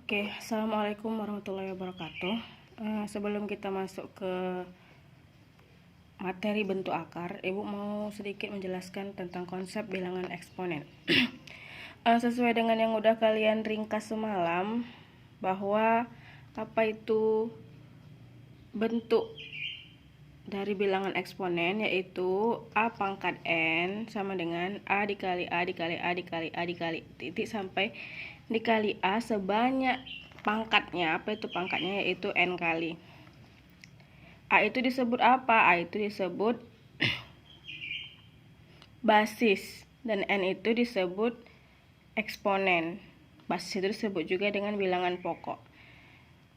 Oke, assalamualaikum warahmatullahi wabarakatuh. Sebelum kita masuk ke materi bentuk akar, Ibu mau sedikit menjelaskan tentang konsep bilangan eksponen. Sesuai dengan yang udah kalian ringkas semalam, bahwa apa itu bentuk dari bilangan eksponen, yaitu A pangkat N sama dengan A dikali A dikali A dikali A dikali titik sampai dikali A sebanyak pangkatnya. Apa itu pangkatnya? Yaitu N kali. A itu disebut apa? A itu disebut basis, dan N itu disebut eksponen. Basis itu disebut juga dengan bilangan pokok.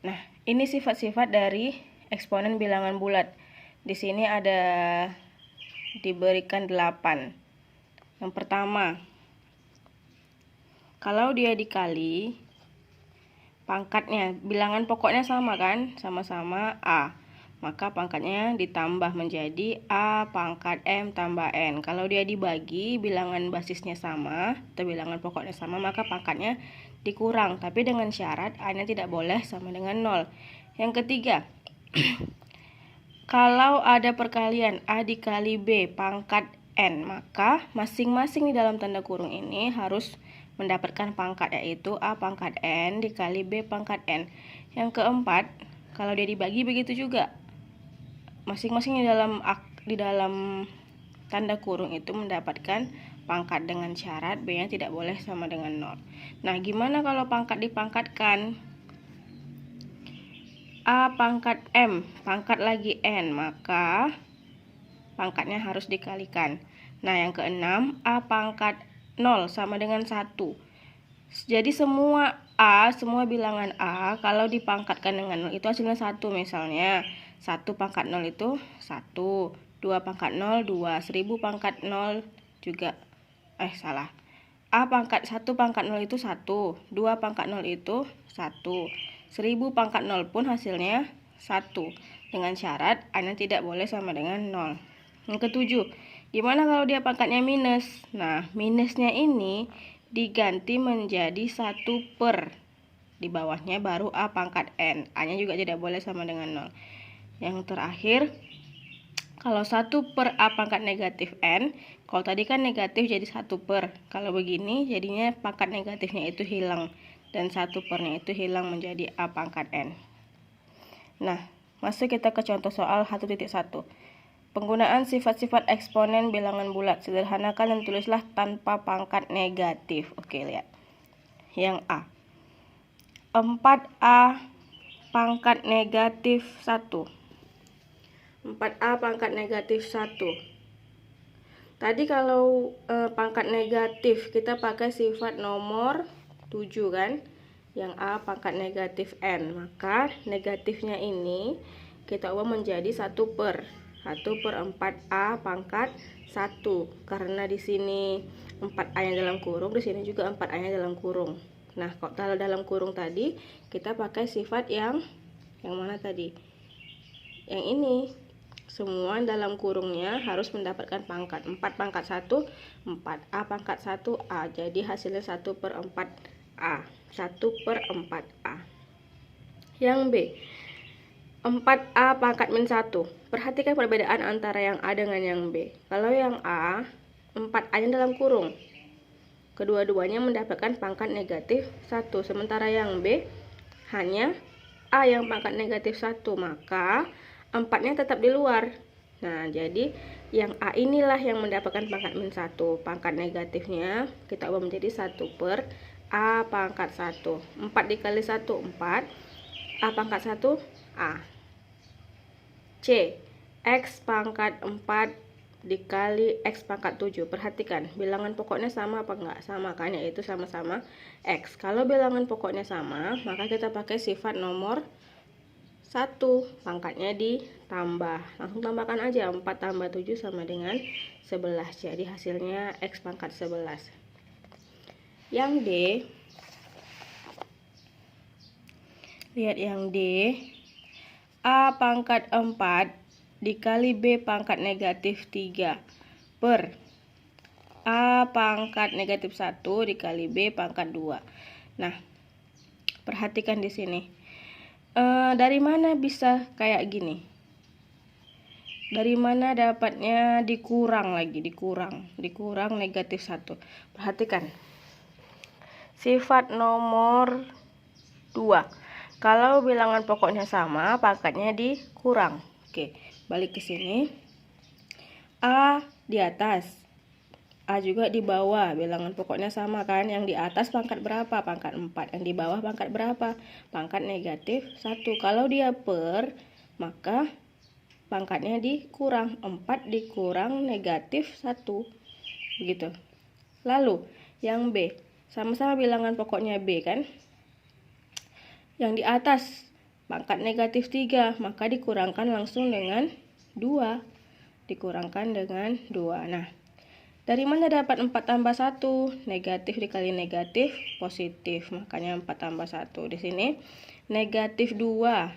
Nah, ini sifat-sifat dari eksponen bilangan bulat. Di sini ada diberikan 8. Yang pertama, kalau dia dikali pangkatnya, bilangan pokoknya sama kan? Sama-sama A. Maka pangkatnya ditambah menjadi A pangkat M tambah N. Kalau dia dibagi, bilangan basisnya sama atau bilangan pokoknya sama, maka pangkatnya dikurang. Tapi dengan syarat A-nya tidak boleh sama dengan 0. Yang ketiga, kalau ada perkalian A dikali B pangkat N, maka masing-masing di dalam tanda kurung ini harus mendapatkan pangkat, yaitu A pangkat N dikali B pangkat N. Yang keempat, kalau dia dibagi begitu juga. Masing-masing di dalam tanda kurung itu mendapatkan pangkat dengan syarat B-nya tidak boleh sama dengan 0. Nah, gimana kalau pangkat dipangkatkan? A pangkat M, pangkat lagi N, maka pangkatnya harus dikalikan. Nah, yang keenam, A pangkat 0 sama dengan 1. Jadi semua A, semua bilangan A, kalau dipangkatkan dengan 0 itu hasilnya 1. Misalnya, 1 pangkat 0 itu 1, 2 pangkat 0, 2, 1000 pangkat 0 juga, salah. A pangkat 1 pangkat 0 itu 1, 2 pangkat 0 itu 1. 1000 pangkat 0 pun hasilnya 1. Dengan syarat A-nya tidak boleh sama dengan 0. Yang ketujuh, gimana kalau dia pangkatnya minus? Nah, minusnya ini diganti menjadi 1 per. Di bawahnya baru A pangkat N. A-nya juga tidak boleh sama dengan 0. Yang terakhir, kalau 1 per A pangkat negatif N, kalau tadi kan negatif jadi 1 per. Kalau begini jadinya pangkat negatifnya itu hilang, dan 1 pernya itu hilang menjadi A pangkat N. Nah, masuk kita ke contoh soal 1.1. Penggunaan sifat-sifat eksponen bilangan bulat. Sederhanakan dan tulislah tanpa pangkat negatif. Oke, lihat. Yang A. 4A pangkat negatif 1. 4A pangkat negatif 1. Tadi kalau pangkat negatif kita pakai sifat nomor 7 kan? Yang A pangkat negatif N. Maka negatifnya ini kita ubah menjadi 1 per 4A pangkat 1. Karena di sini 4A nya dalam kurung, di sini juga 4A nya dalam kurung. Nah, kalau dalam kurung tadi kita pakai sifat yang mana tadi? Yang ini. Semua dalam kurungnya harus mendapatkan pangkat. 4 pangkat 1, 4A pangkat 1A. Jadi hasilnya 1 per 4A. 1 per 4A. Yang B. 4A pangkat min 1. Perhatikan perbedaan antara yang A dengan yang B. Kalau yang A, 4A nya dalam kurung. Kedua-duanya mendapatkan pangkat negatif 1. Sementara yang B, hanya A yang pangkat negatif 1. Maka 4-nya tetap di luar. Nah, jadi yang A inilah yang mendapatkan pangkat min 1. Pangkat negatifnya kita ubah menjadi 1 per A pangkat 1. 4 dikali 1, 4. A pangkat 1, A. C. X pangkat 4 dikali X pangkat 7. Perhatikan, bilangan pokoknya sama apa enggak? Sama kan, yaitu sama-sama X. Kalau bilangan pokoknya sama, maka kita pakai sifat nomor 1, pangkatnya ditambah. Langsung tambahkan aja, 4 tambah 7 sama dengan 11. Jadi hasilnya X pangkat 11. Yang D, lihat yang D, A pangkat 4 dikali B pangkat negatif 3 per A pangkat negatif 1 dikali B pangkat 2. Nah, Perhatikan di sini. Dari mana bisa kayak gini? Dari mana dapatnya dikurang lagi? Dikurang negatif 1. Perhatikan. Sifat nomor 2. Kalau bilangan pokoknya sama, pangkatnya dikurang. Oke, balik ke sini. A di atas, A juga di bawah. Bilangan pokoknya sama kan? Yang di atas pangkat berapa? Pangkat 4. Yang di bawah pangkat berapa? Pangkat negatif 1. Kalau dia per, maka pangkatnya dikurang. 4 dikurang negatif 1. Begitu. Lalu yang B, sama-sama bilangan pokoknya B kan? Yang di atas pangkat negatif 3, maka dikurangkan langsung dengan 2. Dikurangkan dengan 2. Nah, dari mana dapat 4 tambah 1? Negatif dikali negatif, positif. Makanya 4 tambah 1. Di sini negatif 2.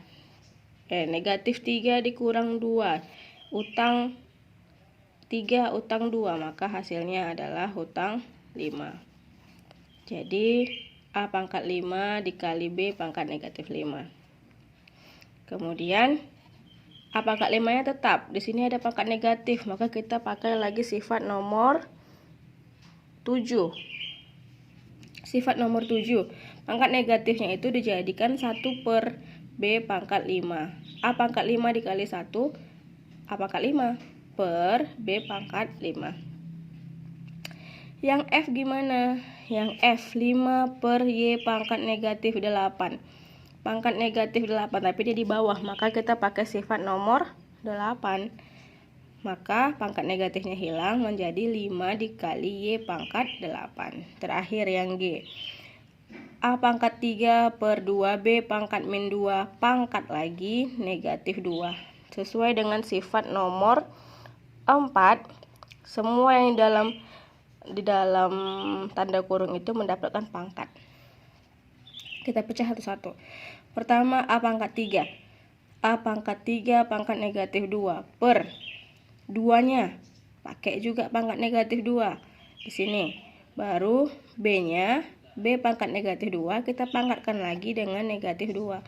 Negatif 3 dikurang 2. Utang 3, utang 2. Maka hasilnya adalah utang 5. Jadi A pangkat 5 dikali B pangkat negatif 5. Kemudian A pangkat 5-nya tetap. Di sini ada pangkat negatif, maka kita pakai lagi sifat nomor 7. Sifat nomor 7. Pangkat negatifnya itu dijadikan 1 per B pangkat 5. A pangkat 5 dikali 1, A pangkat 5 per B pangkat 5. Yang F gimana? Yang F 5 per Y pangkat negatif 8. Pangkat negatif 8, tapi dia di bawah, maka kita pakai sifat nomor 8. Maka pangkat negatifnya hilang, menjadi 5 dikali Y pangkat 8. Terakhir yang G. A pangkat 3 per 2B pangkat min 2 pangkat lagi negatif 2. Sesuai dengan sifat nomor 4, semua yang di dalam tanda kurung itu mendapatkan pangkat. Kita pecah satu-satu. Pertama, A pangkat 3. A pangkat 3 pangkat negatif 2 per 2-nya. Pakai juga pangkat negatif 2. Di sini. Baru B-nya, B pangkat negatif 2, kita pangkatkan lagi dengan negatif 2.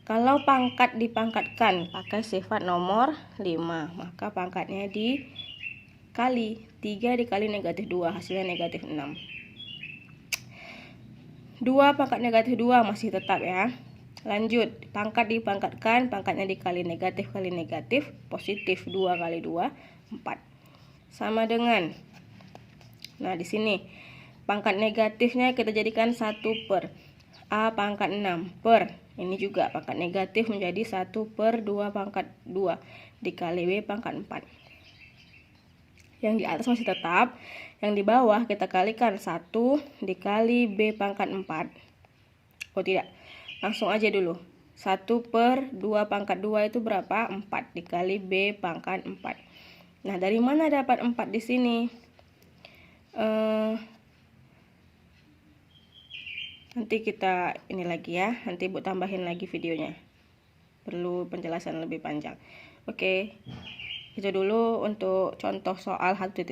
Kalau pangkat dipangkatkan, pakai sifat nomor 5. Maka pangkatnya dikali. 3 dikali negatif 2, hasilnya negatif 6. 2 pangkat negatif 2 masih tetap ya. Lanjut, pangkat dipangkatkan, pangkatnya dikali negatif kali negatif, positif. 2 kali 2, 4. Sama dengan, nah di sini pangkat negatifnya kita jadikan 1 per A pangkat 6 per, ini juga pangkat negatif menjadi 1 per 2 pangkat 2 dikali B pangkat 4. Yang di atas masih tetap, yang di bawah kita kalikan 1 dikali B pangkat 4. Oh tidak, langsung aja dulu. 1 per 2 pangkat 2 itu berapa? 4 dikali B pangkat 4. Nah, dari mana dapat 4 di sini? Nanti kita ini lagi ya, nanti Bu tambahin lagi videonya. Perlu penjelasan lebih panjang. Oke. Itu dulu untuk contoh soal 1.1.